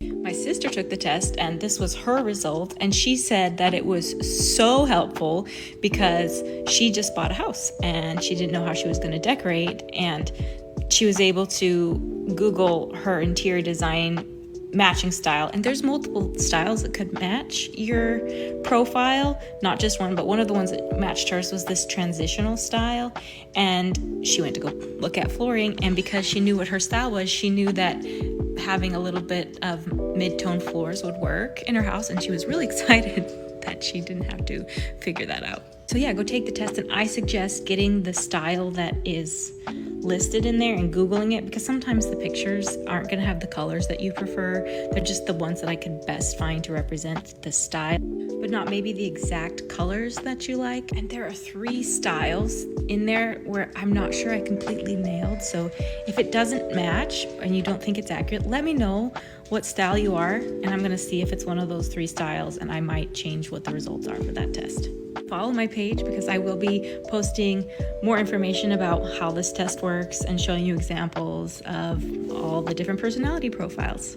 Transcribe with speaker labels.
Speaker 1: My sister took the test and this was her result, and she said that it was so helpful because she just bought a house and she didn't know how she was going to decorate, and she was able to Google her interior design matching style, and there's multiple styles that could match your profile, not just one, but one of the ones that matched hers was this transitional style. And she went to go look at flooring, and because she knew what her style was, she knew that having a little bit of mid-tone floors would work in her house, and she was really excited that she didn't have to figure that out. So yeah, go take the test, and I suggest getting the style that is listed in there and Googling it, because sometimes the pictures aren't going to have the colors that you prefer. They're just the ones that I could best find to represent the style, but not maybe the exact colors that you like. And there are 3 styles in there where I'm not sure I completely nailed. So if it doesn't match and you don't think it's accurate, let me know what style you are, and I'm going to see if it's one of those 3 styles, and I might change what the results are for that test. Follow my page because I will be posting more information about how this test works and showing you examples of all the different personality profiles.